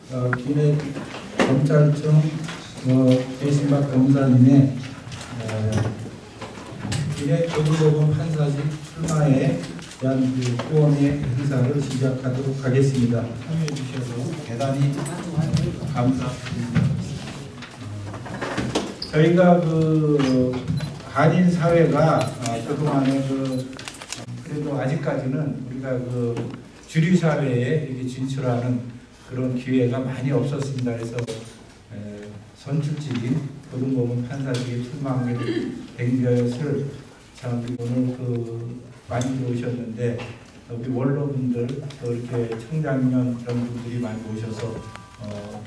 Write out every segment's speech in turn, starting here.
기내 검찰청 배신박 검사님의 기내 고등법원 판사직 출마에 대한 후원의 행사를 시작하도록 하겠습니다. 참여해 주셔서 대단히 감사드립니다. 저희가 한인 사회가 그동안에 그래도 아직까지는 우리가 주류 사회에 이렇게 진출하는 그런 기회가 많이 없었습니다. 그래서 선출직인 고등법원 판사직에 출마하게 된 것을 참 오늘 많이 오셨는데 우리 원로분들 또 이렇게 청장년 그런 분들이 많이 오셔서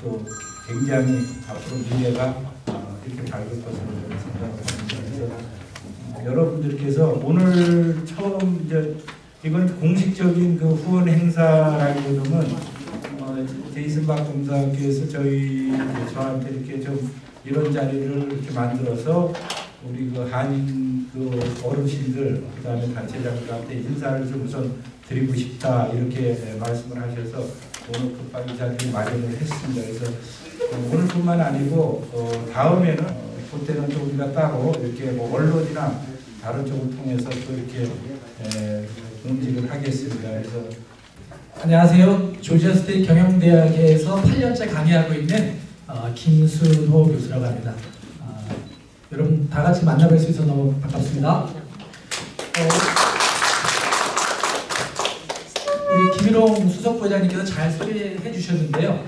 또 굉장히 앞으로 미래가 이렇게 밝을 것으로 생각합니다. 그래서 여러분들께서 오늘 처음 이건 공식적인 후원 행사라기보다는 제이슨 박 검사께서 저한테 이렇게 좀 이런 자리를 이렇게 만들어서 우리 한인 어르신들 그다음에 단체장들한테 인사를 좀 우선 드리고 싶다 이렇게 말씀을 하셔서 오늘 급하게 이 자리를 마련을 했습니다. 그래서 오늘뿐만 아니고 다음에는 그때는 또 우리가 따로 이렇게 언론이나 다른 쪽을 통해서 또 이렇게 공직을 하겠습니다. 그래서 안녕하세요. 조지아 스테이트 경영대학에서 8년째 강의하고 있는 김순호 교수라고 합니다. 여러분 다 같이 만나뵐 수 있어서 너무 반갑습니다. 우리 김일홍 수석부회장님께서 잘 소개해 주셨는데요.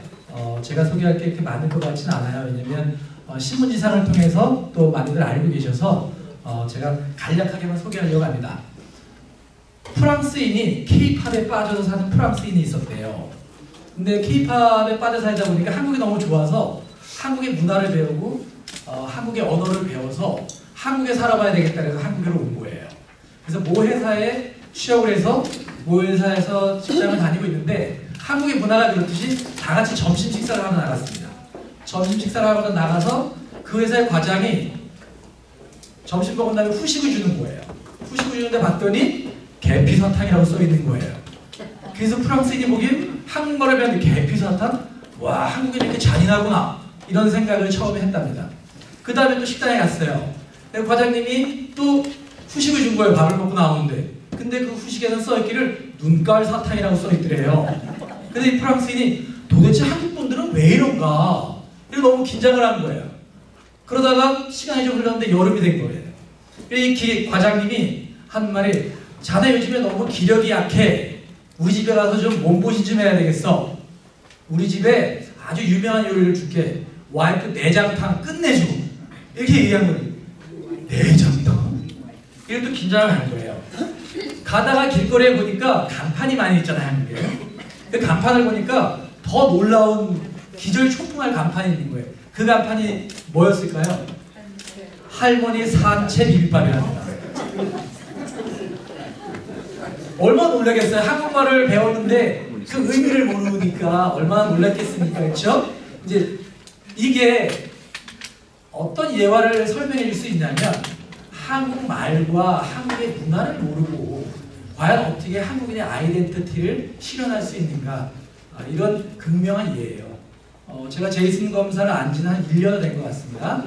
제가 소개할 게 그렇게 많은 것 같지는 않아요. 왜냐면 신문지상을 통해서 또 많이들 알고 계셔서 제가 간략하게만 소개하려고 합니다. 프랑스인이 K-팝에 빠져서 사는 프랑스인이 있었대요. 근데 K-팝에 빠져 살다 보니까 한국이 너무 좋아서 한국의 문화를 배우고 한국의 언어를 배워서 한국에 살아봐야 되겠다 해서 한국으로 온 거예요. 그래서 모 회사에 취업을 해서 모 회사에서 직장을 다니고 있는데 한국의 문화가 그렇듯이 다 같이 점심 식사를 하러 나갔습니다. 점심 식사를 하러 나가서 그 회사의 과장이 점심 먹은 다음에 후식을 주는 거예요. 후식을 주는데 봤더니 계피사탕이라고 써 있는 거예요. 그래서 프랑스인이 보기엔 한국말을 배웠는데 계피사탕? 와, 한국이 이렇게 잔인하구나 이런 생각을 처음에 했답니다. 그 다음에 또 식당에 갔어요. 과장님이 또 후식을 준 거예요. 밥을 먹고 나오는데. 근데 그 후식에는 써있기를 눈깔 사탕이라고 써있더래요. 근데 이 프랑스인이 도대체 한국 분들은 왜 이런가? 그래서 너무 긴장을 한 거예요. 그러다가 시간이 좀 흘렀는데 여름이 된 거예요. 이 과장님이 한 말이 자네 요즘에 너무 기력이 약해. 우리 집에 가서 좀 몸보신 좀 해야 되겠어. 우리 집에 아주 유명한 요리를 줄게. 와이프 내장탕 끝내주고. 이렇게 얘기한 거예요. 내장탕. 이것도 긴장을 한 거예요. 가다가 길거리에 보니까 간판이 많이 있잖아요, 한국에. 그 간판을 보니까 더 놀라운 기절초풍할 간판이 있는 거예요. 그 간판이 뭐였을까요? 할머니 산채 비빔밥이랍니다. 얼마나 놀라겠어요. 한국말을 배웠는데 그 의미를 모르니까 얼마나 놀랐겠습니까? 그렇죠? 이제 이게 어떤 예화를 설명해 줄 수 있냐면 한국말과 한국의 문화를 모르고 과연 어떻게 한국인의 아이덴티티를 실현할 수 있는가 이런 극명한 예예요. 제가 제이슨 검사를 안 지 한 1년 된 것 같습니다.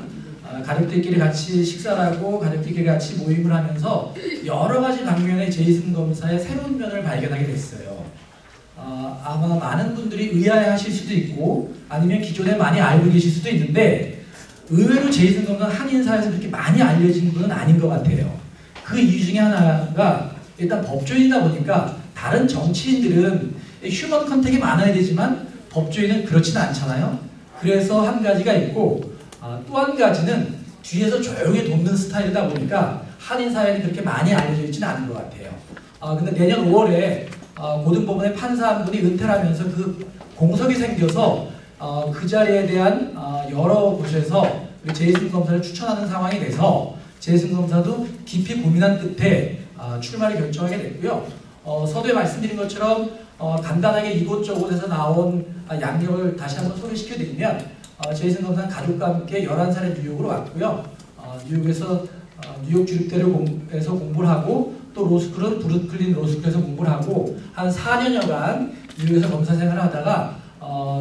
가족들끼리 같이 식사를 하고 가족들끼리 같이 모임을 하면서 여러 가지 방면의 제이슨 검사의 새로운 면을 발견하게 됐어요. 아마 많은 분들이 의아해하실 수도 있고 아니면 기존에 많이 알고 계실 수도 있는데 의외로 제이슨 검사는 한인사회에서 그렇게 많이 알려진 분은 아닌 것 같아요. 그 이유 중에 하나가 일단 법조인이다 보니까 다른 정치인들은 휴먼 컨택이 많아야 되지만 법조인은 그렇지는 않잖아요. 그래서 한 가지가 있고 또 한 가지는 뒤에서 조용히 돕는 스타일이다 보니까 한인사회는 그렇게 많이 알려져 있지는 않은 것 같아요. 근데 내년 5월에 고등법원의 판사 한 분이 은퇴를 하면서 그 공석이 생겨서 그 자리에 대한 여러 곳에서 우리 제이슨 검사를 추천하는 상황이 돼서 제이슨 검사도 깊이 고민한 끝에 출마를 결정하게 됐고요. 서두에 말씀드린 것처럼 간단하게 이곳저곳에서 나온 양력을 다시 한번 소개시켜드리면 제이슨 검사는 가족과 함께 11살에 뉴욕으로 왔고요. 뉴욕에서 뉴욕 주립대에서 공부를 하고 또 로스쿨은 브루클린 로스쿨에서 공부를 하고 한 4년여간 뉴욕에서 검사 생활을 하다가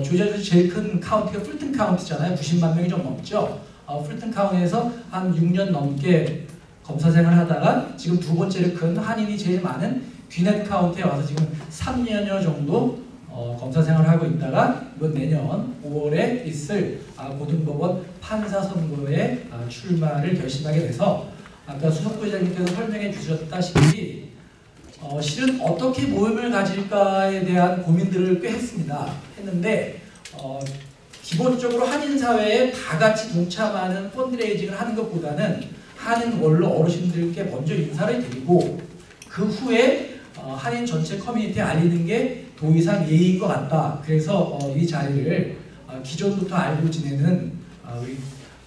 조지아주 제일 큰 카운티가 풀튼 카운티잖아요. 90만 명이 좀 넘죠. 풀튼 카운티에서 한 6년 넘게 검사 생활을 하다가 지금 두 번째로 큰 한인이 제일 많은 귀넷 카운티에 와서 지금 3년여 정도 검사 생활을 하고 있다가 이번 내년 5월에 있을 고등법원 판사 선거에 출마를 결심하게 돼서 아까 수석부회장님께서 설명해 주셨다시피 실은 어떻게 모임을 가질까에 대한 고민들을 꽤 했는데 기본적으로 한인 사회에 다 같이 동참하는 펀드레이징을 하는 것보다는 한인 원로 어르신들께 먼저 인사를 드리고 그 후에 한인 전체 커뮤니티에 알리는 게 도의상 예의인 것 같다. 그래서 이 자리를 기존부터 알고 지내는 우리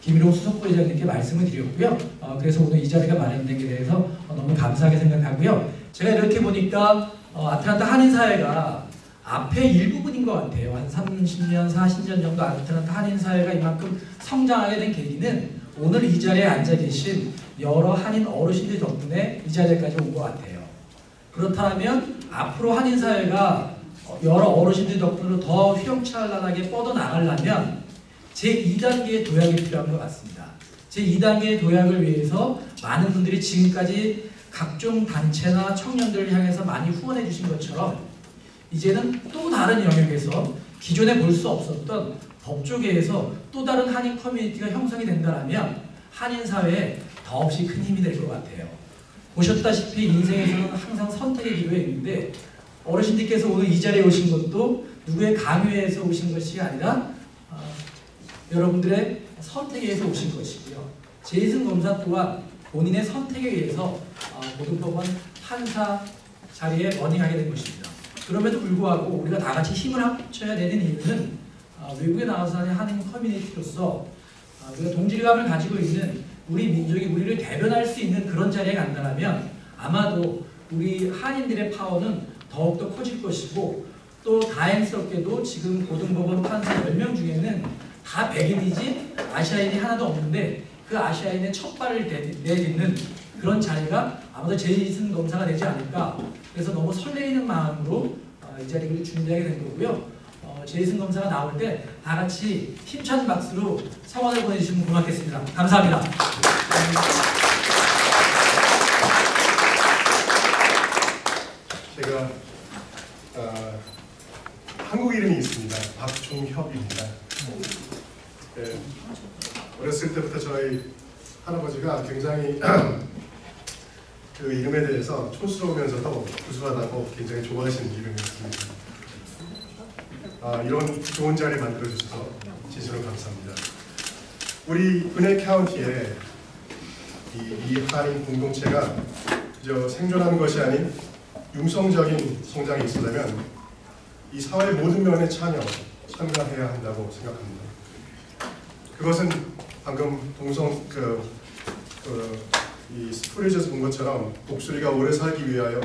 김일홍 수석부회장님께 말씀을 드렸고요. 그래서 오늘 이 자리가 마련된 게 대해서 너무 감사하게 생각하고요. 제가 이렇게 보니까 아틀란타 한인사회가 앞에 일부분인 것 같아요. 한 30년, 40년 정도 아틀란타 한인사회가 이만큼 성장하게 된 계기는 오늘 이 자리에 앉아 계신 여러 한인 어르신들 덕분에 이 자리까지 온 것 같아요. 그렇다면 앞으로 한인사회가 여러 어르신들 덕분으로 더 휘황찬란하게 뻗어나가려면 제2단계의 도약이 필요한 것 같습니다. 제2단계의 도약을 위해서 많은 분들이 지금까지 각종 단체나 청년들을 향해서 많이 후원해 주신 것처럼 이제는 또 다른 영역에서 기존에 볼 수 없었던 법조계에서 또 다른 한인 커뮤니티가 형성이 된다면 한인사회에 더없이 큰 힘이 될 것 같아요. 보셨다시피 인생에서는 항상 선택의 기로에 있는데 어르신들께서 오늘 이 자리에 오신 것도 누구의 강요에서 오신 것이 아니라 여러분들의 선택에 의해서 오신 것이고요. 제이슨 검사 또한 본인의 선택에 의해서 고등법원 판사 자리에 러닝하게 된 것입니다. 그럼에도 불구하고 우리가 다 같이 힘을 합쳐야 되는 이유는 외국에 나와서 사는 한인 커뮤니티로서 우리가 동질감을 가지고 있는 우리 민족이 우리를 대변할 수 있는 그런 자리에 간다면 아마도 우리 한인들의 파워는 더욱더 커질 것이고 또 다행스럽게도 지금 고등법원 판사 10명 중에는 다 백인이지 아시아인이 하나도 없는데 그 아시아인의 첫 발을 내딛는 그런 자리가 아마도 제이슨 검사가 되지 않을까. 그래서 너무 설레이는 마음으로 이 자리를 준비하게 된 거고요. 제이슨 검사가 나올 때 다 같이 힘찬 박수로 성원을 보내주시면 고맙겠습니다. 감사합니다. 제가 한국 이름이 있습니다. 박종협입니다. 네, 어렸을 때부터 저희 할아버지가 굉장히 그 이름에 대해서 촌스러우면서도 구수하다고 굉장히 좋아하시는 이름이었습니다. 이런 좋은 자리 만들어주셔서 진심으로 감사합니다. 우리 은혜 카운티에 이 한인 공동체가 그저 생존하는 것이 아닌 융성적인 성장이 있으려면 이 사회 모든 면에 참가해야 한다고 생각합니다. 그것은 방금 이 스토리에서 본 것처럼 목소리가 오래 살기 위하여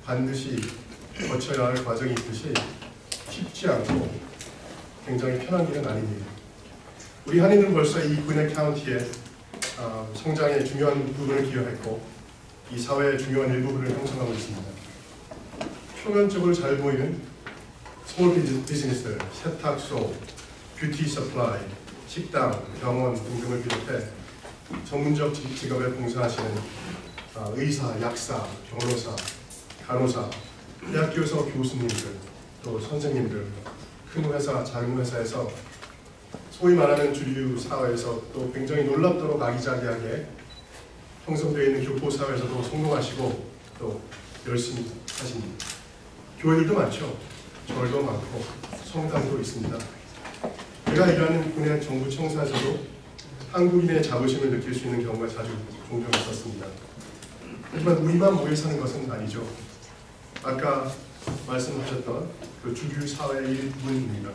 반드시 거쳐야 할 과정이 있듯이 쉽지 않고 굉장히 편한 길은 아닙니다. 우리 한인은 벌써 이 은혜 카운티의 성장에 중요한 부분을 기여했고 이 사회의 중요한 일부분을 형성하고 있습니다. 표면적으로 잘 보이는 스몰 비즈니스, 세탁소, 뷰티 서플라이, 식당, 병원 등등을 비롯해 전문적 직업에 봉사하시는 의사, 약사, 변호사, 간호사, 대학교에서 교수님들, 또 선생님들, 큰 회사, 작은 회사에서 소위 말하는 주류 사회에서 또 굉장히 놀랍도록 아기자기하게 형성되어 있는 교포 사회에서도 성공하시고 또 열심히 사십니다. 교회들도 많죠. 절도 많고 성당도 있습니다. 제가 일하는 군의 정부 청사에서도 한국인의 자부심을 느낄 수 있는 경우가 자주 종종 있었습니다. 하지만 우리만 모여 사는 것은 아니죠. 아까 말씀하셨던 그 주류 사회의 일부분입니다.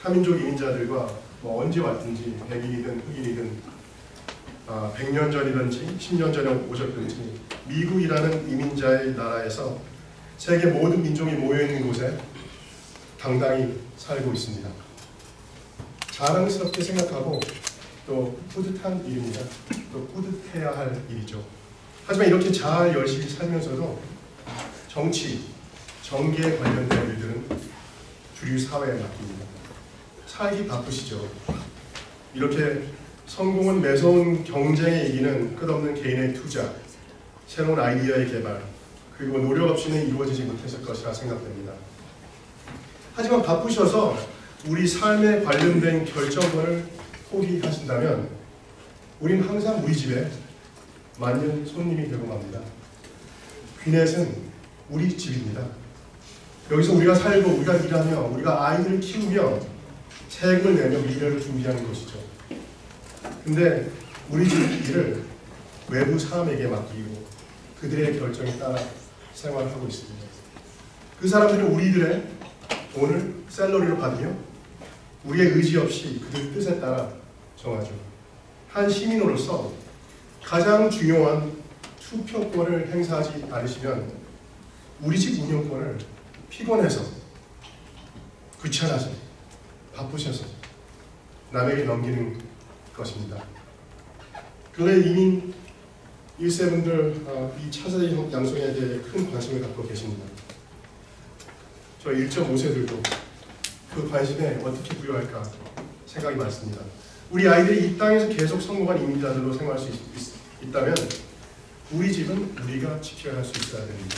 타민족 이민자들과 언제 왔든지 백인이든 흑인이든 100년 전이든지 10년 전에 오셨든지 미국이라는 이민자의 나라에서 세계 모든 민족이 모여있는 곳에 당당히 살고 있습니다. 자랑스럽게 생각하고 또 뿌듯한 일입니다. 또 뿌듯해야 할 일이죠. 하지만 이렇게 잘 열심히 살면서도 정치, 정계에 관련된 일들은 주류 사회에 맡깁니다. 살기 바쁘시죠. 이렇게 성공은 매서운 경쟁에 이기는 끝없는 개인의 투자, 새로운 아이디어의 개발, 그리고 노력 없이는 이루어지지 못했을 것이라 생각됩니다. 하지만 바쁘셔서 우리 삶에 관련된 결정권을 포기하신다면 우린 항상 우리 집에 만년 손님이 되고 맙니다. 귀넷은 우리 집입니다. 여기서 우리가 살고, 우리가 일하며, 우리가 아이들을 키우며 세금을 내며 미래를 준비하는 것이죠. 근데 우리 집 일을 외부 사람에게 맡기고 그들의 결정에 따라 생활하고 있습니다. 그 사람들은 우리들의 돈을 샐러리로 받으며 우리의 의지 없이 그들 뜻에 따라 정하죠. 한 시민으로서 가장 중요한 투표권을 행사하지 않으시면 우리 집 운영권을 피곤해서, 귀찮아서, 바쁘셔서 남에게 넘기는 것입니다. 그런데 이민 1세분들 이 차세대 양성에 대해 큰 관심을 갖고 계십니다. 저 1.5세들도 그 관심에 어떻게 부여할까 생각이 많습니다. 우리 아이들이 이 땅에서 계속 성공한 이민자들로 생활할 수 있다면 우리 집은 우리가 지켜야 할 수 있어야 됩니다.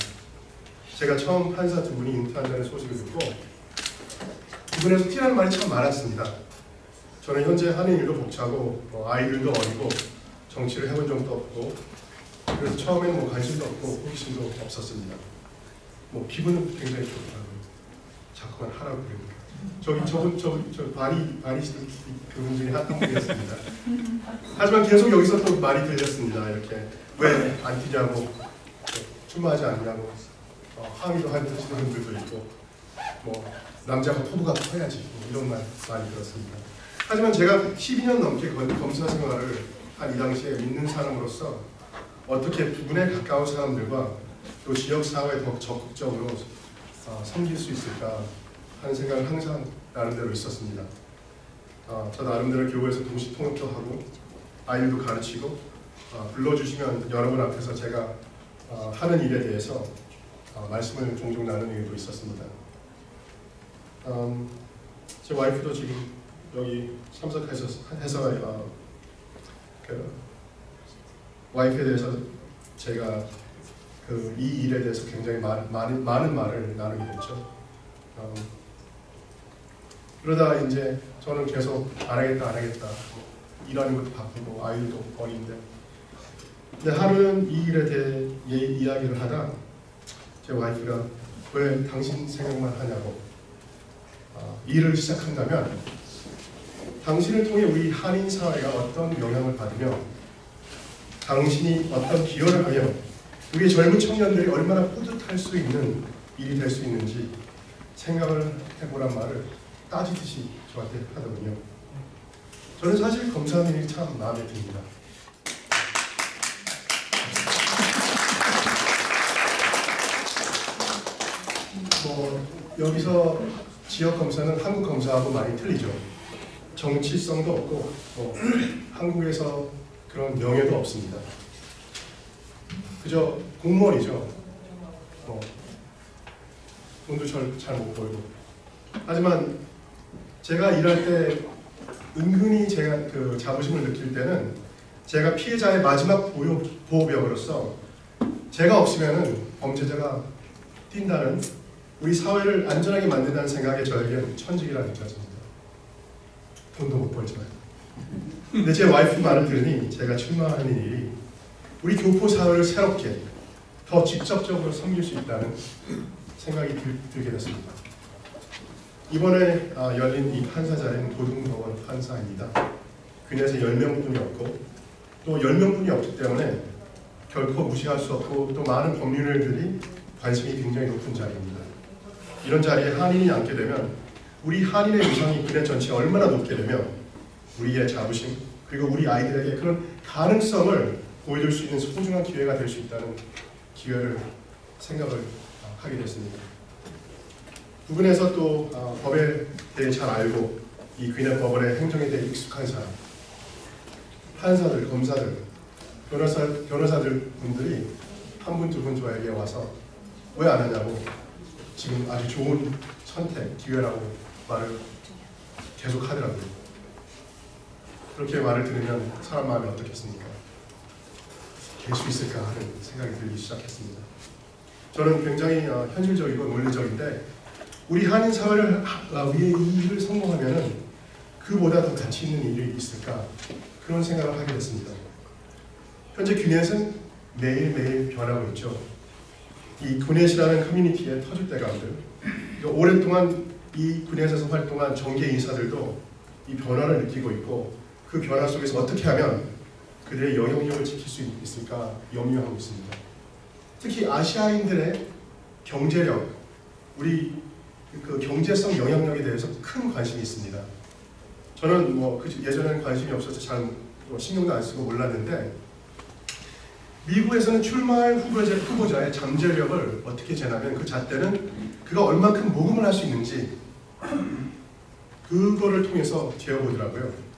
제가 처음 판사 두 분이 인터뷰한다는 소식을 듣고 이분에서 티나는 말이 참 많았습니다. 저는 현재 하는 일도 벅차고 아이들도 어리고 정치를 해본 적도 없고 그래서 처음에는 관심도 없고 호기심도 없었습니다. 기분은 굉장히 좋더라고요. 자꾸만 하라고 그러니까. 저 바리 그분 중에 한 분이었습니다. 하지만 계속 여기서 또 말이 들렸습니다. 이렇게 왜 안 뛰냐고, 출마하지 않냐고, 항의도 하시는 분들도 있고, 남자가 포부가 커야지 이런 말 많이 들었습니다. 하지만 제가 12년 넘게 검사 생활을 한 이 당시에 믿는 사람으로서 어떻게 두 분에 가까운 사람들과 또 지역 사회에 더 적극적으로 섬길 수 있을까 하는 생각은 항상 나름대로 있었습니다. 저 나름대로 교회에서 동시 통역도 하고 아이들도 가르치고 불러주시면 여러분 앞에서 제가 하는 일에 대해서 말씀을 종종 나누는 일도 있었습니다. 제 와이프도 지금 여기 참석해서 와이프에 대해서 제가 이 일에 대해서 굉장히 많은 말을 나누게 됐죠. 그러다 이제 저는 계속 안 하겠다. 일하는 것도 바쁘고 아이들도 어린데. 근데 하루는 이 일에 대해 이야기를 하다 제 와이프가 왜 당신 생각만 하냐고 일을 시작한다면 당신을 통해 우리 한인 사회가 어떤 영향을 받으며 당신이 어떤 기여를 하며 우리 젊은 청년들이 얼마나 뿌듯할 수 있는 일이 될 수 있는지 생각을 해보란 말을 따지듯이 저한테 하더군요. 저는 사실 검사하는 일이 참 마음에 듭니다. 여기서 지역 검사는 한국 검사하고 많이 틀리죠. 정치성도 없고 한국에서 그런 명예도 없습니다. 그저 공무원이죠. 돈도 잘 못 벌고. 하지만 제가 일할 때 은근히 제가 그 자부심을 느낄 때는 제가 피해자의 마지막 보호벽으로서 제가 없으면은 범죄자가 뛴다는 우리 사회를 안전하게 만든다는 생각에 저에게는 천직이라 느껴집니다. 돈도 못 벌지만. 근데 제 와이프 말을 들으니 제가 출마하는 일이 우리 교포 사회를 새롭게 더 직접적으로 섬길 수 있다는 생각이 들게 됐습니다. 이번에 열린 이 판사 자리는 고등법원 판사입니다. 그녀에서 10명뿐이 없고 또 10명뿐이 없기 때문에 결코 무시할 수 없고 또 많은 법률들이 관심이 굉장히 높은 자리입니다. 이런 자리에 한인이 앉게 되면 우리 한인의 위상이 그네 전체에 얼마나 높게 되면 우리의 자부심 그리고 우리 아이들에게 그런 가능성을 보여줄 수 있는 소중한 기회가 될 수 있다는 기회를 생각을 하게 됐습니다. 부근에서 또 법에 대해 잘 알고 이 귀넷 법원의 행정에 대해 익숙한 사람, 판사들, 검사들, 변호사들 분들이 한 분, 두 분 저에게 와서 왜 안 하냐고 지금 아주 좋은 선택, 기회라고 말을 계속 하더라고요. 그렇게 말을 들으면 사람 마음이 어떻겠습니까? 될 수 있을까 하는 생각이 들기 시작했습니다. 저는 굉장히 현실적이고 논리적인데 우리 한인 사회를 위해 이 일을 성공하면은 그보다 더 가치 있는 일이 있을까 그런 생각을 하게 됐습니다. 현재 귀넷은 매일매일 변하고 있죠. 이 귀넷이라는 커뮤니티의 터줏대감들, 오랫동안 이 귀넷에서 활동한 정계 인사들도 이 변화를 느끼고 있고 그 변화 속에서 어떻게 하면 그들의 영향력을 지킬 수 있을까 염려하고 있습니다. 특히 아시아인들의 경제력, 우리 그 경제성 영향력에 대해서 큰 관심이 있습니다. 저는 예전에는 관심이 없어서 잘 신경도 안 쓰고 몰랐는데 미국에서는 출마할 후보자의 잠재력을 어떻게 재냐면 그 잣대는 그가 얼만큼 모금을 할 수 있는지 그거를 통해서 재어보더라고요.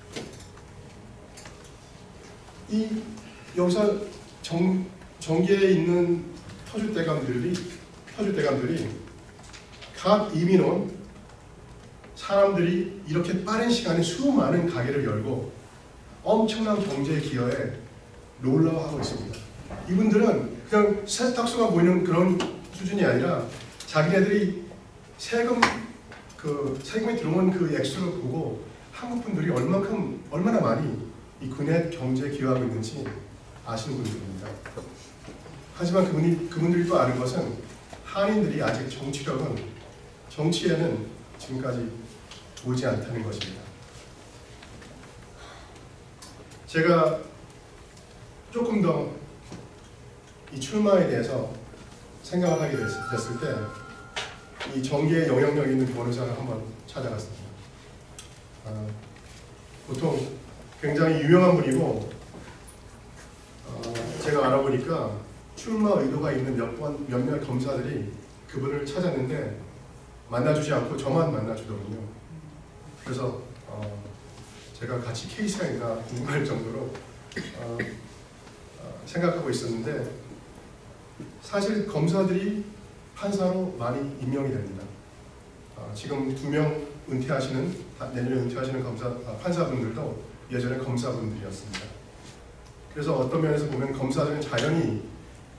여기서 정계에 있는 터줏대감들이 각 이민 온 사람들이 이렇게 빠른 시간에 수많은 가게를 열고 엄청난 경제 기여에 놀라워하고 있습니다. 이분들은 그냥 세탁소가 보이는 그런 수준이 아니라 자기네들이 세금이 들어온 그 액수를 보고 한국 분들이 얼마나 많이 이 귀넷 경제에 기여하고 있는지 아시는 분들입니다. 하지만 그분들이 또 아는 것은 한인들이 아직 정치에는 지금까지 오지 않다는 것입니다. 제가 조금 더 이 출마에 대해서 생각을 하게 됐을 때 이 정계에 영향력 있는 변호사를 한번 찾아갔습니다. 보통 굉장히 유명한 분이고 제가 알아보니까 출마 의도가 있는 몇몇 검사들이 그분을 찾았는데 만나주지 않고 저만 만나주더군요. 그래서 제가 같이 케이스가 있나 궁금할 정도로 생각하고 있었는데 사실 검사들이 판사로 많이 임명이 됩니다. 지금 2명 내년에 은퇴하시는 판사분들도 예전에 검사분들이었습니다. 그래서 어떤 면에서 보면 검사들은 자연히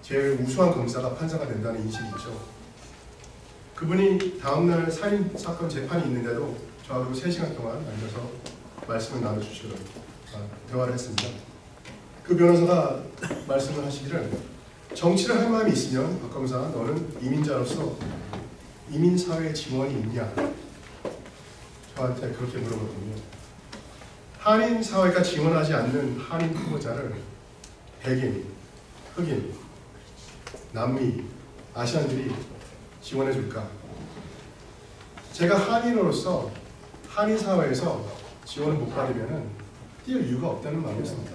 제일 우수한 검사가 판사가 된다는 인식이 있죠. 그분이 다음날 살인 사건 재판이 있는데도 저하고 3시간 동안 앉아서 말씀을 나눠주시고 대화를 했습니다. 그 변호사가 말씀을 하시기를 정치를 할 마음이 있으면 박 검사 너는 이민자로서 이민사회 지원이 있냐 저한테 그렇게 물어보거든요. 한인 사회가 지원하지 않는 한인 후보자를 백인, 흑인, 남미, 아시안들이 지원해 줄까? 제가 한인으로서 한인 사회에서 지원을 못 받으면 뛸 이유가 없다는 말이었습니다.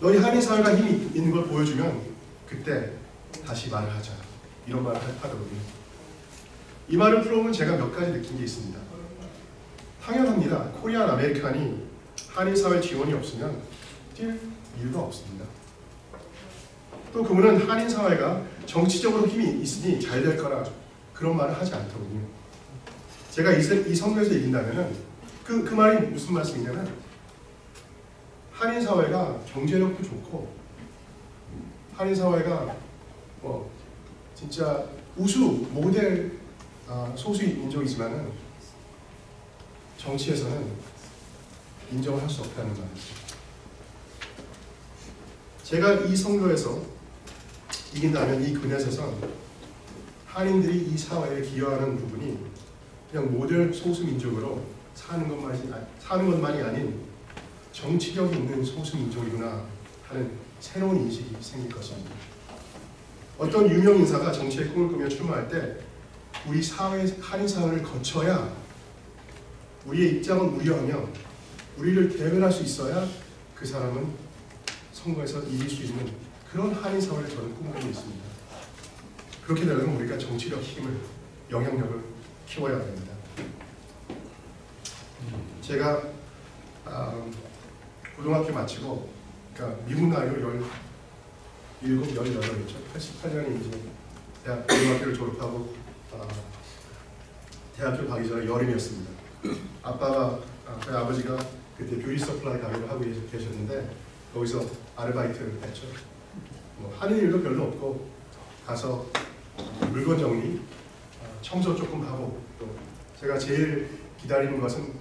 너희 한인 사회가 힘이 있는 걸 보여주면 그때 다시 말을 하자. 이런 말을 하거든요. 이 말을 풀어보면 제가 몇 가지 느낀 게 있습니다. 당연합니다. 코리안 아메리칸이 한인 사회 지원이 없으면 뛸 이유가 없습니다. 또 그분은 한인 사회가 정치적으로 힘이 있으니 잘 될 거라 그런 말을 하지 않더군요. 제가 이 선거에서 이긴다면은 그 말이 무슨 말씀이냐면 한인 사회가 경제력도 좋고 한인 사회가 진짜 우수 모델 소수 민족이지만은 정치에서는 인정을 할 수 없다는 말이죠. 제가 이 선거에서 이긴다면 이 그넷에선 한인들이 이 사회에 기여하는 부분이 그냥 모델 소수 민족으로 사는 것만이 아닌 정치력이 있는 소수 민족이구나 하는 새로운 인식이 생길 것입니다. 어떤 유명 인사가 정치에 꿈을 꾸며 출마할 때 우리 한인 사회를 거쳐야 우리의 입장을 우려하며 우리를 대변할 수 있어야 그 사람은 선거에서 이길 수 있는 그런 한인 사회를 저는 꿈꾸고 있습니다. 그렇게 되려면 우리가 정치력 힘을, 영향력을 키워야 됩니다. 제가 고등학교 마치고 그러니까 미국 나이로 17, 18이죠. 88년에 이제 대학 고등학교를 졸업하고 대학교 가기 전에 여름이었습니다. 아빠가 저희 아버지가 그때 뷰티 서플라이 가게를 하고 계셨는데 거기서 아르바이트를 했죠. 뭐 하는 일도 별로 없고 가서 물건 정리, 청소 조금 하고 또 제가 제일 기다리는 것은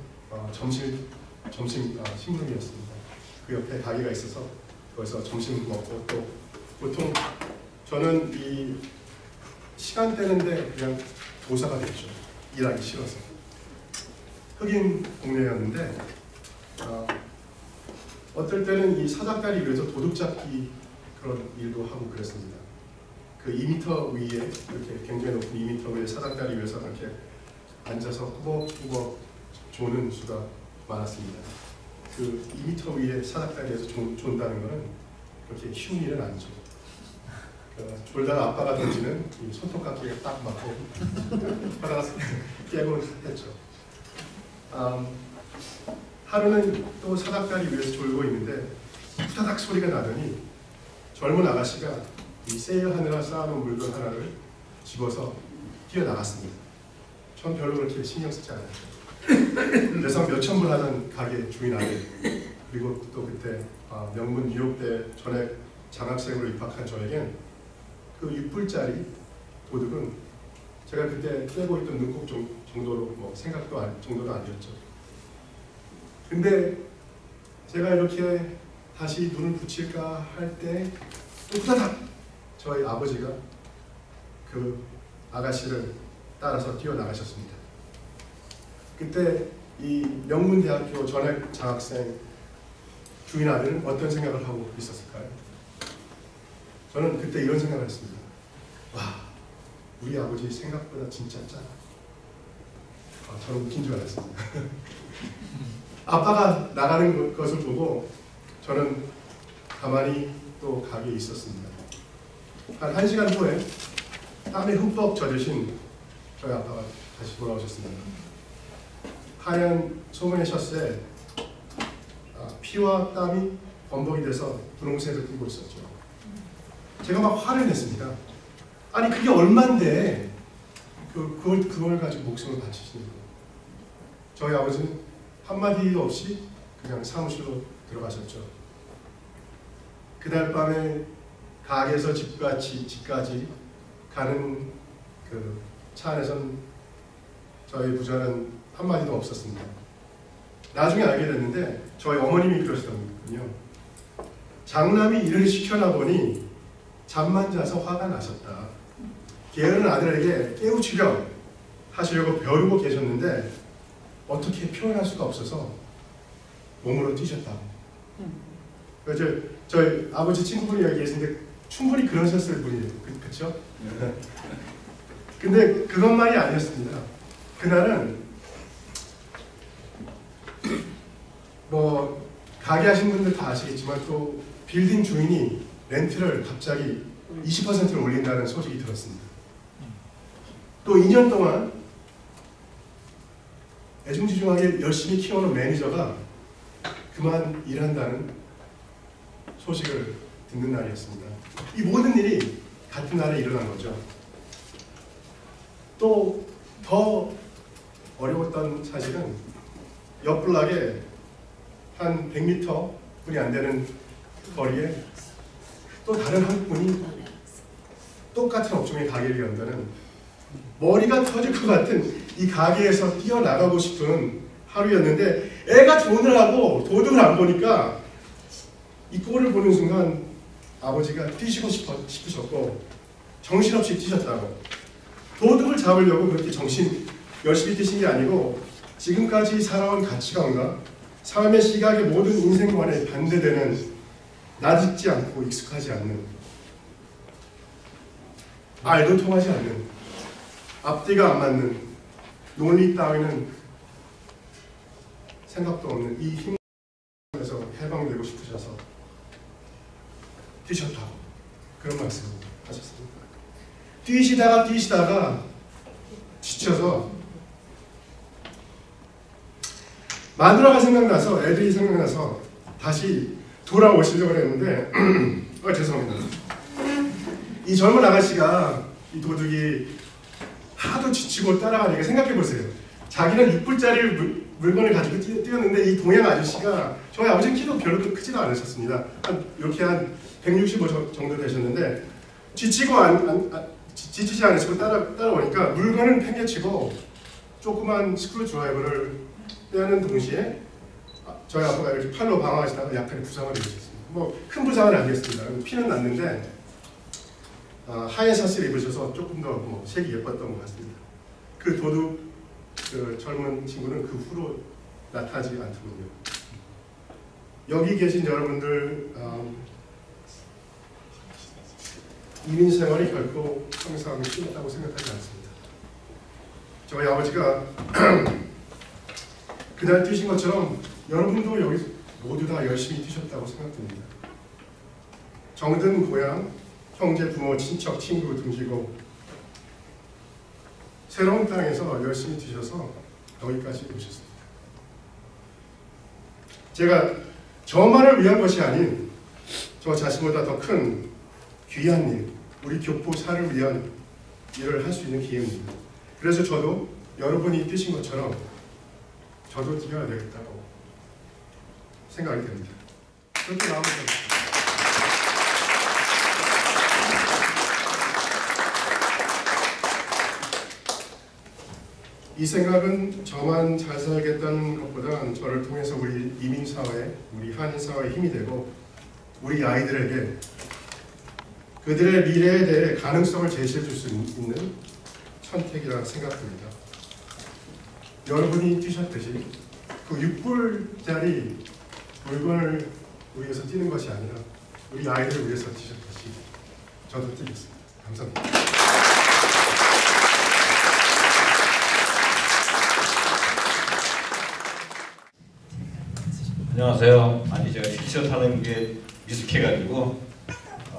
점심 식문이었습니다. 그 옆에 가게가 있어서 거기서 점심 먹고 또 보통 저는 이 시간 떼는데 그냥 도사가 됐죠. 일하기 싫어서. 흑인 동네였는데 어떨 때는 이 사닥다리 위에서 도둑 잡기 그런 일도 하고 그랬습니다. 그 2m 위에 이렇게 굉장히 높은 2m 위에 사닥다리 위에서 이렇게 앉아서 꾸벅꾸벅 조는 수가 많았습니다. 그 2m 위에 사닥다리에서 존다는 것은 그렇게 쉬운 일은 아니죠. 졸다가 아빠가 던지는 이 손톱깎이에 딱 맞고 하다가 깨고 했죠. 하루는 또 사닥다리 위에서 졸고 있는데 후다닥 소리가 나더니 젊은 아가씨가 이 세일하느라 쌓아놓은 물건 하나를 집어서 뛰어나갔습니다. 전 별로 그렇게 신경 쓰지 않았죠. 그래서 몇천 불 하던 가게 주인 아들 그리고 또 그때 명문 뉴욕대 전액 장학생으로 입학한 저에겐 그 6불짜리 도둑은 제가 그때 떼고 있던 눈곱 정도로 뭐 정도는 아니었죠. 근데 제가 이렇게 다시 눈을 붙일까 할 때 또 후다닥 저희 아버지가 그 아가씨를 따라서 뛰어나가셨습니다. 그때 이 명문대학교 전액 장학생 주인 아들은 어떤 생각을 하고 있었을까요? 저는 그때 이런 생각을 했습니다. 와, 우리 아버지 생각보다 진짜 짜. 저는 웃긴 줄 알았습니다. 아빠가 나가는 것을 보고 저는 가만히 또 가게에 있었습니다. 한 1시간 후에 땀에 흠뻑 젖으신 저희 아빠가 다시 돌아오셨습니다. 하얀 소매의 셔츠에 피와 땀이 범벅이 돼서 분홍색을 띠고 있었죠. 제가 막 화를 냈습니다. 아니 그게 얼만데 그걸 가지고 목숨을 바치시는 거예요. 저희 아버지는 한마디도 없이 그냥 사무실로 들어가셨죠. 그날 밤에 가게에서 집까지 가는 그 차 안에선 저희 부자는 한마디도 없었습니다. 나중에 알게 됐는데 저희 어머님이 그러시더군요. 장남이 일을 시켜나 보니 잠만 자서 화가 나셨다. 게으른 아들에게 깨우치려 하시려고 벼르고 계셨는데 어떻게 표현할 수가 없어서 몸으로 뛰셨다고. 그래서 저희 아버지 친구분이 여기 계신데 충분히 그러셨을 분이에요. 그렇죠? 근데 그것만이 아니었습니다. 그날은 뭐 가게 하신 분들 다 아시겠지만 또 빌딩 주인이 렌트를 갑자기 20%를 올린다는 소식이 들었습니다. 또 2년 동안 애중지중하게 열심히 키워놓은 매니저가 그만 일한다는 소식을 듣는 날이었습니다. 이 모든 일이 같은 날에 일어난 거죠. 또 더 어려웠던 사실은 옆블락에 한 100m 분이 안 되는 거리에 또 다른 한 분이 똑같은 업종의 가게를 연다는 머리가 터질 것 같은 이 가게에서 뛰어나가고 싶은 하루였는데 애가 돈을 하고 도둑을 안 보니까 이 꼴을 보는 순간 아버지가 뛰시고 싶으셨고 정신없이 뛰셨다고. 도둑을 잡으려고 그렇게 열심히 뛰신 게 아니고 지금까지 살아온 가치관과 삶의 시각의 모든 인생관에 반대되는 낯익지 않고 익숙하지 않는 말도 통하지 않는 앞뒤가 안 맞는 논리 따위는 생각도 없는 이 힘에서 해방되고 싶으셔서 뛰셨다고 그런 말씀을 하셨습니다. 뛰시다가 지쳐서 마누라가 생각나서 애들이 생각나서 다시 돌아오시려고 했는데 죄송합니다. 이 젊은 아가씨가 이 도둑이 하도 지치고 따라가니까 생각해 보세요. 자기는 6불짜리 물건을 가지고 뛰었는데 이 동양 아저씨가 저희 아버지 키도 별로 크지도 않으셨습니다. 이렇게 한 165 정도 되셨는데 지치지 않으시고 따라오니까 물건은 팽개치고 조그만 스크루 드라이버를 빼는 동시에 저희 아빠가 이렇게 팔로 방황하시다가 약간 부상을 입으셨습니다. 뭐 큰 부상은 아니었습니다. 피는 났는데 하얀 샤츠를 입으셔서 조금 더 색이 예뻤던 것 같습니다. 그 도둑 그 젊은 친구는 그 후로 나타나지 않더군요. 여기 계신 여러분들 이민 생활이 결코 항상 쉬웠다고 생각하지 않습니다. 저희 아버지가 그날 뛰신 것처럼 여러분도 여기 모두 다 열심히 뛰셨다고 생각됩니다. 정든 고향, 형제, 부모, 친척, 친구 등지고 새로운 땅에서 열심히 뛰셔서 여기까지 오셨습니다. 제가 저만을 위한 것이 아닌 저 자신보다 더 큰 귀한 일, 우리 교포사를 위한 일을 할 수 있는 기회입니다. 그래서 저도 여러분이 뛰신 것처럼 저도 뛰어야 되겠다고 생각이 됩니다. 그렇게 마음을 잡습니다. 이 생각은 저만 잘 살겠다는 것보다는 저를 통해서 우리 이민사회, 우리 한인사회에 힘이 되고 우리 아이들에게 그들의 미래에 대해 가능성을 제시해 줄 수 있는 선택이라 생각됩니다. 여러분이 뛰셨듯이 그 6불짜리 물건을 위해서 뛰는 것이 아니라 우리 아이들을 위해서 뛰셨듯이 저도 뛰겠습니다. 감사합니다. 안녕하세요. 아니 제가 휠체어 타는 게 미숙해가지고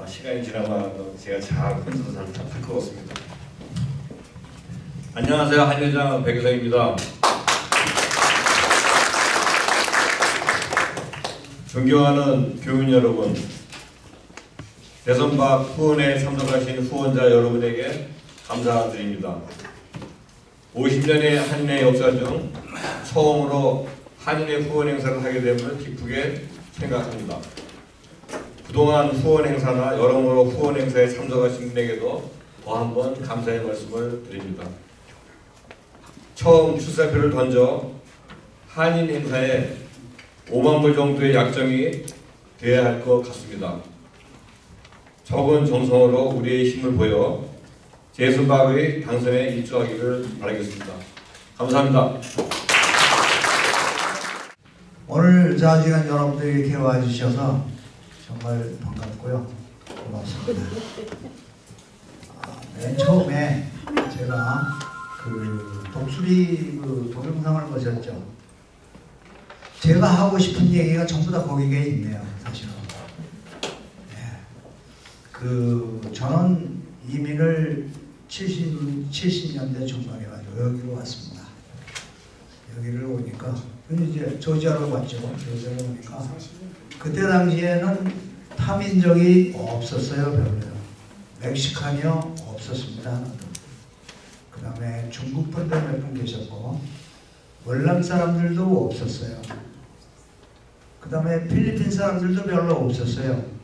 시간이 지나면 제가 잘 혼자서 잘 탈 것 같습니다. 안녕하세요. 한회장 백유성입니다. 존경하는 교민 여러분, 대선박 후원에 참석하신 후원자 여러분에게 감사드립니다. 50년의 한인의 역사 중 처음으로 한인의 후원 행사를 하게 됨을 기쁘게 생각합니다. 그동안 후원 행사나 여러모로 후원 행사에 참석하신 분에게도 더 한 번 감사의 말씀을 드립니다. 처음 출사표를 던져 한인 행사에 5만 불 정도의 약정이 되어야 할 것 같습니다. 적은 정성으로 우리의 힘을 보여 제순박의 당선에 입주하기를 바라겠습니다. 감사합니다. 오늘 자중한 여러분들이 이렇게 와주셔서 정말 반갑고요. 고맙습니다. 맨 처음에 제가 그 독수리 그 동영상을 보셨죠? 제가 하고 싶은 얘기가 전부 다 거기에 있네요, 사실은. 저는 이민을 70년대 중반에 가지고 여기로 왔습니다. 여기를 오니까 이제 조지아로 왔죠. 조지아로 오니까 그때 당시에는 타민족이 없었어요. 별로요. 멕시칸이요 없었습니다. 그 다음에 중국 분들 몇 분 계셨고 월남 사람들도 없었어요. 그 다음에 필리핀 사람들도 별로 없었어요.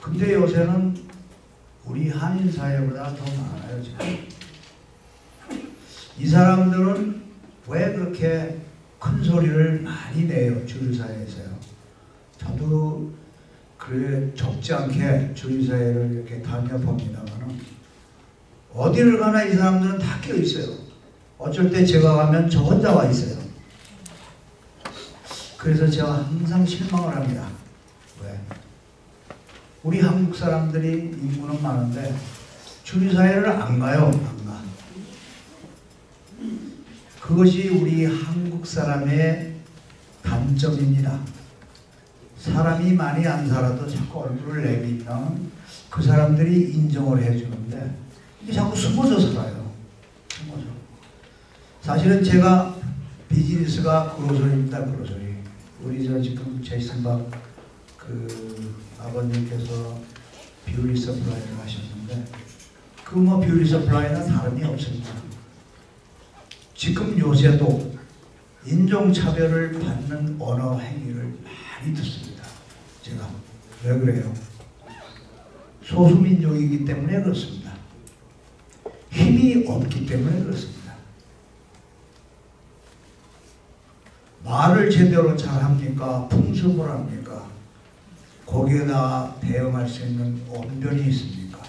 근데 요새는 우리 한인 사회보다 더 많아요. 지금. 이 사람들은 왜 그렇게 큰 소리를 많이 내요? 주류사회에서요. 저도 그래 적지 않게 주류사회를 이렇게 다녀봅니다만은 어디를 가나 이 사람들은 다 끼어 있어요. 어쩔 때 제가 가면 저 혼자 와 있어요. 그래서 제가 항상 실망을 합니다. 왜? 우리 한국 사람들이 인구는 많은데 주류사회를 안 가요. 안 가. 그것이 우리 한국 사람의 단점입니다. 사람이 많이 안 살아도 자꾸 얼굴을 내밀면 그 사람들이 인정을 해주는데 이게 자꾸 숨어서 살아요. 숨어서. 사실은 제가 비즈니스가 그로소리입니다. 그로소리. 우리 저 지금 제이슨박 그 아버님께서 뷰리 서프라이즈를 하셨는데 그 뭐 뷰티 서플라이나 다름이 없습니다. 지금 요새도 인종차별을 받는 언어 행위를 많이 듣습니다. 제가 왜 그래요? 소수민족이기 때문에 그렇습니다. 힘이 없기 때문에 그렇습니다. 말을 제대로 잘합니까? 풍습을 합니까? 거기에다 대응할 수 있는 언변이 있습니까?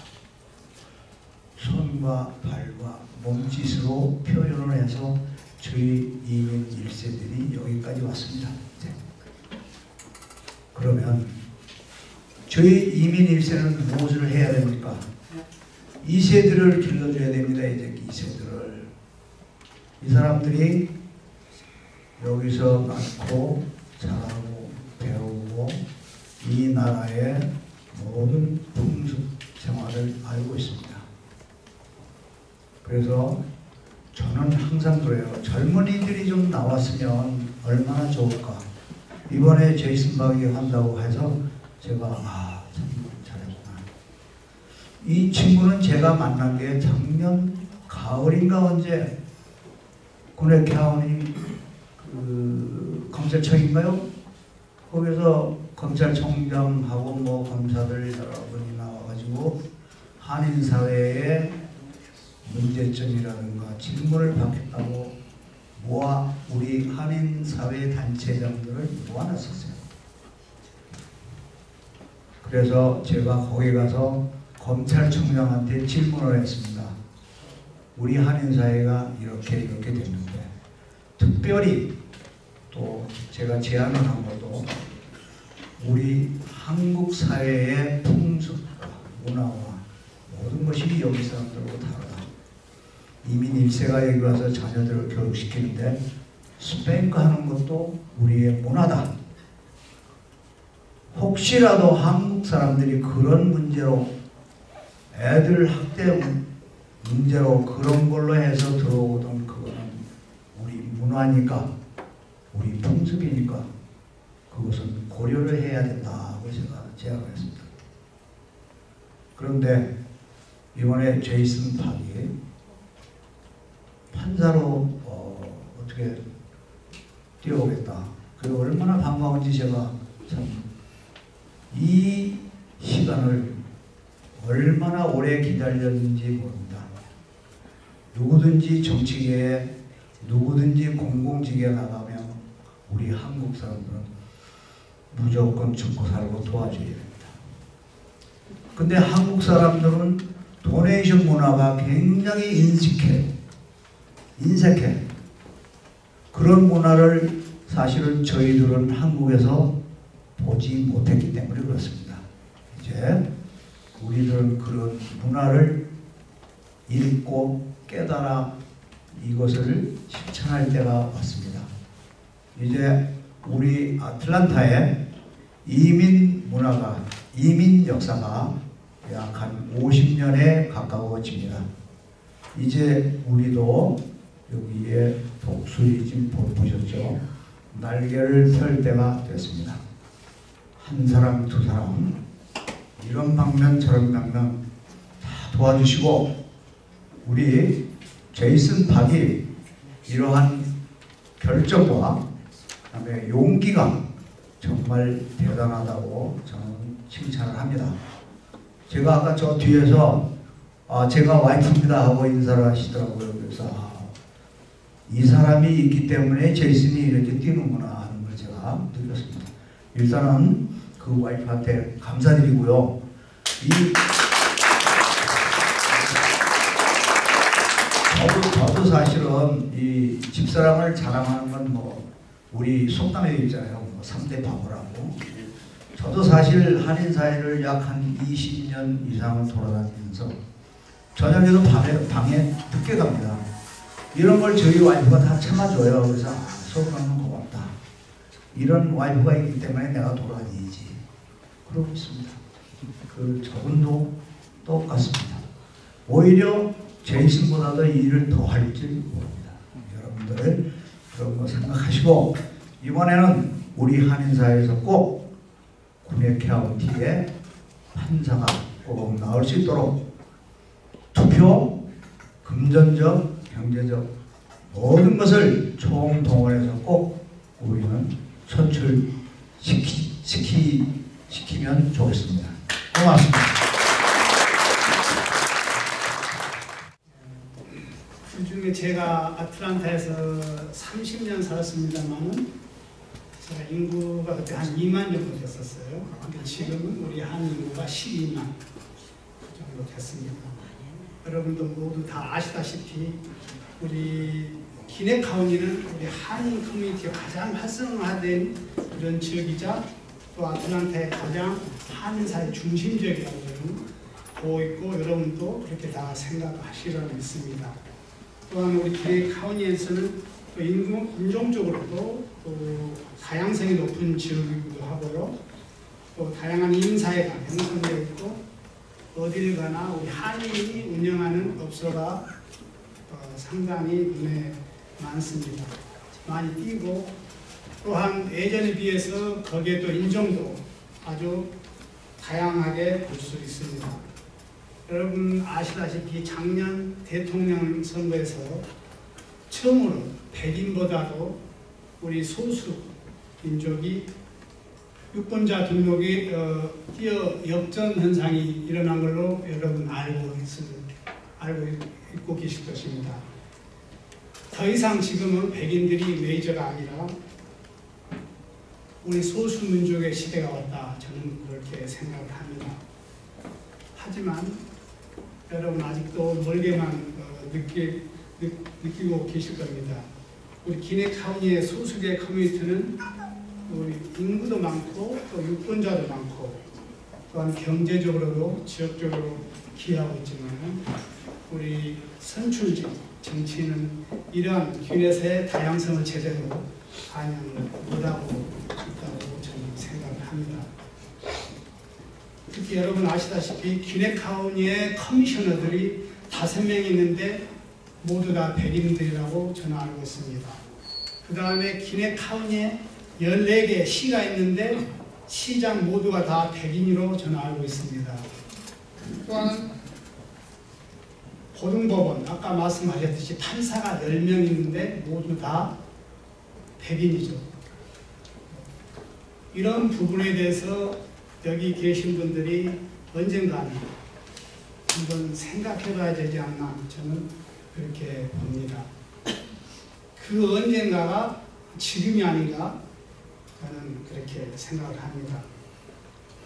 손과 발과 몸짓으로 표현을 해서 저희 이민 1세들이 여기까지 왔습니다. 그러면 저희 이민 1세는 무엇을 해야 됩니까? 2세들을 길러줘야 됩니다. 이제 2세들을. 이 사람들이 여기서 낳고 자라고 배우고 이 나라의 모든 풍습 생활을 알고 있습니다. 그래서 저는 항상 그래요. 젊은이들이 좀 나왔으면 얼마나 좋을까. 이번에 제이슨 박이 한다고 해서 제가 참 잘했구나. 이 친구는 제가 만난 게 작년 가을인가 언제 군의 캐원이 그 검찰청인가요? 거기서 검찰총장하고 뭐 검사들 여러분이 나와가지고 한인 사회의 문제점이라든가 질문을 받겠다고 우리 한인 사회 단체장들을 모아놨었어요. 그래서 제가 거기 가서 검찰총장한테 질문을 했습니다. 우리 한인 사회가 이렇게 됐는데 특별히 또 제가 제안을 한 것도 우리 한국 사회의 풍습과 문화와 모든 것이 여기 사람들하고 다르다. 이민 1세가 여기 와서 자녀들을 교육시키는데 스페인어 하는 것도 우리의 문화다. 혹시라도 한국 사람들이 그런 문제로 애들 학대 문제로 그런 걸로 해서 들어오던 그거는 우리 문화니까 우리 풍습이니까 그것은 고려를 해야 된다고 제가 제안을 했습니다. 그런데 이번에 제이슨 박이 판사로 어떻게 뛰어오겠다. 그리고 얼마나 반가운지 제가 참 이 시간을 얼마나 오래 기다렸는지 모릅니다. 누구든지 정치계에 누구든지 공공직에 나가면 우리 한국 사람들은 무조건 죽고 살고 도와줘야 됩니다. 근데 한국 사람들은 도네이션 문화가 굉장히 인색해. 그런 문화를 사실은 저희들은 한국에서 보지 못했기 때문에 그렇습니다. 이제 우리들은 그런 문화를 읽고 깨달아 이것을 실천할 때가 왔습니다. 이제 우리 아틀란타에 이민 문화가, 이민 역사가 약 한 50년에 가까워집니다. 이제 우리도 여기에 독수리 지금 보셨죠? 날개를 펼 때가 됐습니다. 한 사람, 두 사람, 이런 방면 저런 방면 다 도와주시고 우리 제이슨 박이 이러한 결정과 그다음에 용기가 정말 대단하다고 저는 칭찬을 합니다. 제가 아까 저 뒤에서 제가 와이프입니다 하고 인사를 하시더라고요. 그래서 이 사람이 있기 때문에 제이슨이 이렇게 뛰는구나 하는 걸 제가 느꼈습니다. 일단은 그 와이프한테 감사드리고요. 저도 사실은 이 집사람을 자랑하는 건 뭐 우리 속담에 있잖아요. 뭐 3대 바보라고. 저도 사실 한인 사회를 약 한 20년 이상을 돌아다니면서 저녁에도 방에 늦게 갑니다. 이런 걸 저희 와이프가 다 참아줘요. 그래서 속으로 너무 고맙다. 이런 와이프가 있기 때문에 내가 돌아다니지. 그러고 있습니다. 그 저분도 똑같습니다. 오히려 제이슨보다도 일을 더 할지 모릅니다. 여러분들 그런 거 생각하시고 이번에는 우리 한인사회에서 꼭 군의 카운티에 판사가 꼭 나올 수 있도록 투표 사표, 금전적, 경제적 모든 것을 총동원해서 꼭 우리는 선출시키면 좋겠습니다. 고맙습니다. 그중에 제가 아틀란타에서 30년 살았습니다만은 제가 인구가 그때 한 2만 정도 됐었어요. 근데 지금은 우리 한 인구가 12만 정도 됐습니다. 여러분도 모두 다 아시다시피 우리 기내 카운티는 우리 한인 커뮤니티가 가장 활성화된 그런 지역이자 또 아틀란타의 가장 한인사회 중심지역이라고 저는 보고 있고 여러분도 그렇게 다 생각하시라고 믿습니다. 또한 우리 기내 카운티에서는 또 인종적으로도 또 다양성이 높은 지역이기도 하고요. 또 다양한 인사회가 형성되어 있고 어딜 가나 우리 한인이 운영하는 업소가 상당히 눈에 많습니다. 많이 띄고 또한 예전에 비해서 거기에 또 인종도 아주 다양하게 볼 수 있습니다. 여러분 아시다시피 작년 대통령 선거에서 처음으로 백인보다도 우리 소수 민족이 유권자 등록이 뛰어 역전 현상이 일어난 걸로 여러분 알고 있고 계실 것입니다. 더 이상 지금은 백인들이 메이저가 아니라 우리 소수 민족의 시대가 왔다. 저는 그렇게 생각을 합니다. 하지만 여러분 아직도 멀게만 느끼고 계실 겁니다. 우리 기내 카운티의 소수계 커뮤니티는 우리 인구도 많고 또 유권자도 많고 또한 경제적으로도 지역적으로 기여하고 있지만 우리 선출직 정치는 이러한 기내의 다양성을 제대로 반영을 못하고 있다고 저는 생각을 합니다. 특히 여러분 아시다시피 기내 카운티의 커미셔너들이 5명이 있는데 모두 다 백인들이라고 저는 알고 있습니다. 그 다음에 기내 카운티에 14개의 시가 있는데 시장 모두가 다 백인으로 저는 알고 있습니다. 또한 고등법원, 아까 말씀하셨듯이 판사가 10명 있는데 모두 다 백인이죠. 이런 부분에 대해서 여기 계신 분들이 언젠가는 한번 생각해 봐야 되지 않나 저는 그렇게 봅니다. 그 언젠가가 지금이 아닌가 저는 그렇게 생각을 합니다.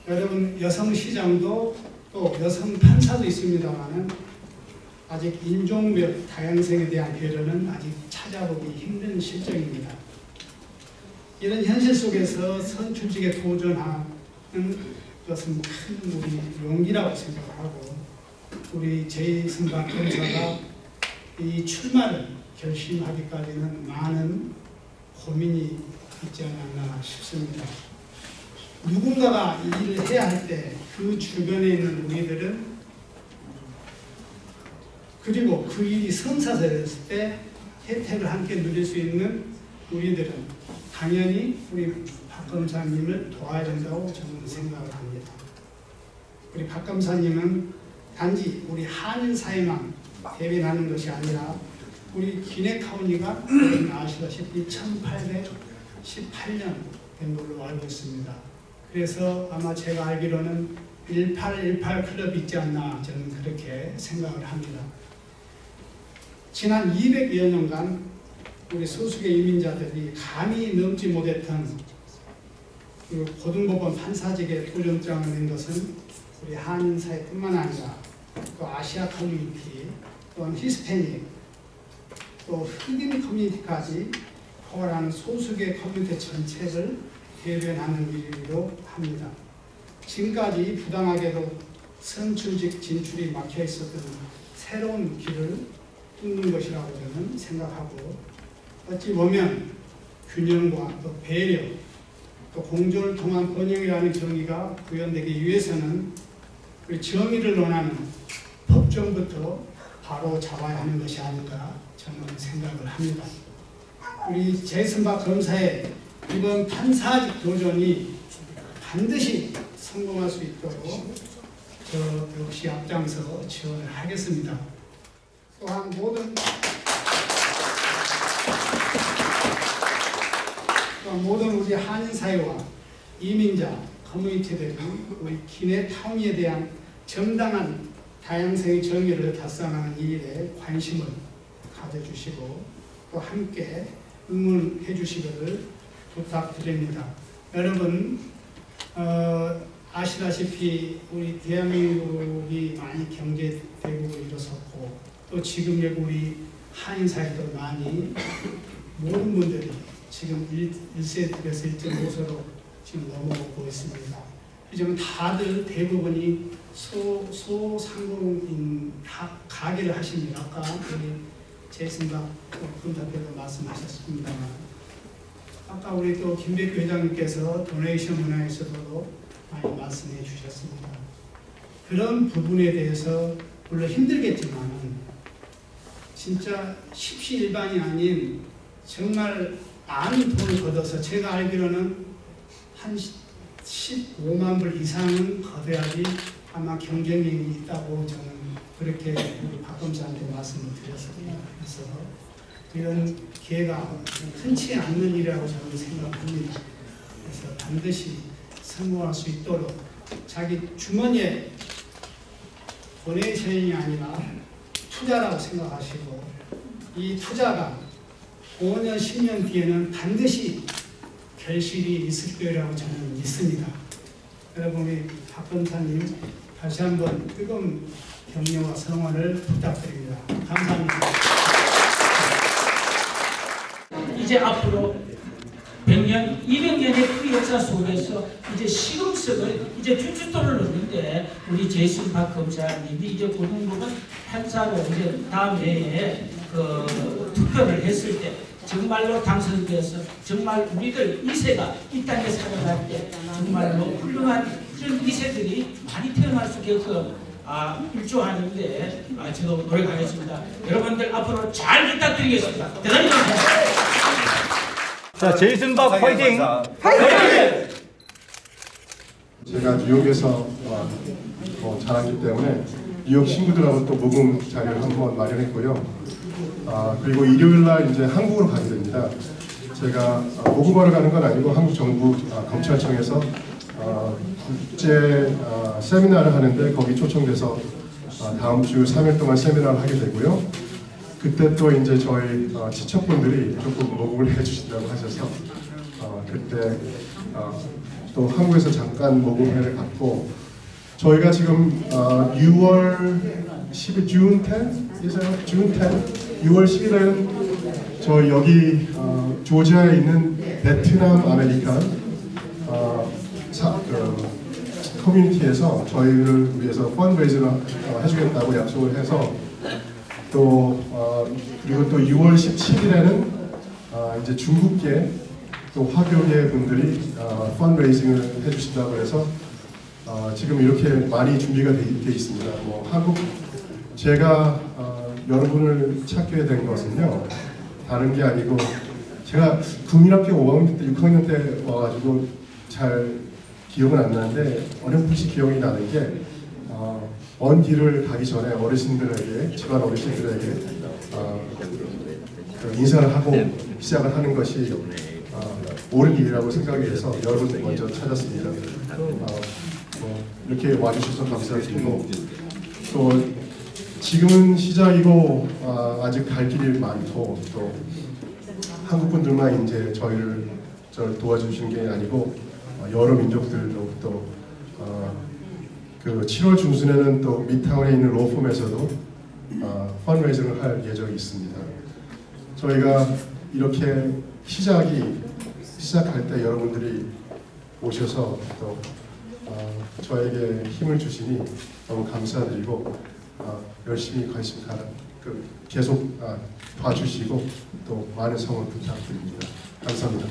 여러분 여성시장도 또 여성 판사도 있습니다만 아직 인종별 다양성에 대한 배려는 아직 찾아보기 힘든 실정입니다. 이런 현실 속에서 선출직에 도전하는 것은 큰 우리 용기라고 생각하고 우리 제이슨박 검사가 이 출마를 결심하기까지는 많은 고민이 있지 않았나 싶습니다. 누군가가 이 일을 해야 할 때 그 주변에 있는 우리들은 그리고 그 일이 성사됐을 때 혜택을 함께 누릴 수 있는 우리들은 당연히 우리 박 검사님을 도와야 된다고 저는 생각을 합니다. 우리 박 검사님은 단지 우리 한인 사회만 대변하는 것이 아니라 우리 기내 카운티가 여러분 아시다시피 1818년 된 걸로 알고 있습니다. 그래서 아마 제가 알기로는 1818 클럽이 있지 않나 저는 그렇게 생각을 합니다. 지난 200여 년간 우리 소수계 이민자들이 감히 넘지 못했던 그 고등법원 판사직의 도전장을 낸 것은 우리 한인 사회뿐만 아니라 또 아시아 커뮤니티, 또한 히스패닉, 또 흑인 커뮤니티까지 포괄하는 소수계 커뮤니티 전체를 대변하는 일이기도 합니다. 지금까지 부당하게도 선출직 진출이 막혀 있었던 새로운 길을 뚫는 것이라고 저는 생각하고 어찌 보면 균형과 또 배려 또 공존을 통한 번영이라는 정의가 구현되기 위해서는 그 정의를 논하는 법정부터 바로 잡아야 하는 것이 아닐까 저는 생각을 합니다. 우리 제이슨박 검사의 이번 판사직 도전이 반드시 성공할 수 있도록 저 역시 앞장서 지원을 하겠습니다. 또한 모든 우리 한인 사회와 이민자 커뮤니티들이 우리 기내 타운에 대한 정당한 다양성의 정의를 달성하는 이 일에 관심을 가져주시고 또 함께 응원해 주시기를 부탁드립니다. 여러분 아시다시피 우리 대한민국이 많이 경제 대국을 일어섰고 또 지금 여기 우리 한인 사회도 많이 모든 분들이 지금 1세에서 1.5세로 지금 넘어오고 있습니다. 요즘은 다들 대부분이 소상공인 가게를 하십니다. 아까 우리 제이슨박 군대표도 말씀하셨습니다만 아까 우리 또 김백규 회장님께서 도네이션 문화에서도 많이 말씀해 주셨습니다. 그런 부분에 대해서 물론 힘들겠지만 진짜 십시일반이 아닌 정말 많은 돈을 걷어서 제가 알기로는 한 15만 불 이상은 걷어야지 아마 경쟁력이 있다고 저는 그렇게 우리 박 검사한테 말씀을 드렸습니다. 그래서 이런 기회가 흔치 않는 일이라고 저는 생각합니다. 그래서 반드시 성공할 수 있도록 자기 주머니에 도네이션이 아니라 투자라고 생각하시고 이 투자가 5년, 10년 뒤에는 반드시 결실이 있을 거라고 저는 믿습니다. 여러분 우리 박 검사님 다시 한번 뜨거운 격려와 성원을 부탁드립니다. 감사합니다. 이제 앞으로 100년, 200년의 그 역사 속에서 이제 시금석을 이제 주춧돌을 넣는데 우리 제이슨 박 검사님이 이제 고등부분 판사로 이제 다음 해에 그 투표를 했을 때 정말로 당선돼서 정말 우리들 2세가 이 땅에 살아갈 때 정말로 훌륭한 이런 2세들이 많이 태어날 수 있게끔 일조하는데 저도 노력하겠습니다. 여러분들 앞으로 잘 부탁드리겠습니다. 대단히 감사합니다. 자, 제이슨 박 화이팅! 제가 뉴욕에서 자랐기 때문에 뉴욕 친구들하고 또 모금 자리를 한번 마련했고요. 그리고 일요일날 이제 한국으로 가게 됩니다. 제가 모금하러 가는 건 아니고 한국 정부 검찰청에서 국제 세미나를 하는데 거기 초청돼서 다음 주 3일 동안 세미나를 하게 되고요. 그때 또 이제 저희 친척분들이 조금 모금을 해주신다고 하셔서 그때 또 한국에서 잠깐 모금회를 갖고 저희가 지금 6월 10일 준 10일이세요? 준 10? 6월 10일에는 저희 여기 조지아에 있는 베트남 아메리칸 커뮤니티에서 저희를 위해서 펀드레이즈를 해주겠다고 약속을 해서 또 그리고 또 6월 17일에는 이제 중국계 또 화교계 분들이 펀드레이징을 해주신다고 해서 지금 이렇게 많이 준비가 돼 있습니다. 한국 제가 여러분을 찾게 된 것은요 다른 게 아니고 제가 국민학교 5학년 때 6학년 때 와가지고 잘 기억은 안 나는데 어렴풋이 기억이 나는 게 먼 길을 가기 전에 어르신들에게 집안 어르신들에게 인사를 하고 시작을 하는 것이 옳은 일이라고 생각해서 여러분 먼저 찾았습니다. 이렇게 와주셔서 감사드리고 또 지금은 시작이고 아직 갈 길이 많고 또 한국 분들만 이제 저를 도와주시는 게 아니고 여러 민족들도 또 그 7월 중순에는 또 미타운에 있는 로펌에서도 펀드레이징을 할 예정이 있습니다. 저희가 이렇게 시작할 때 여러분들이 오셔서 또 저에게 힘을 주시니 너무 감사드리고 열심히 계속 봐주시고 또 많은 성원 부탁드립니다. 감사합니다.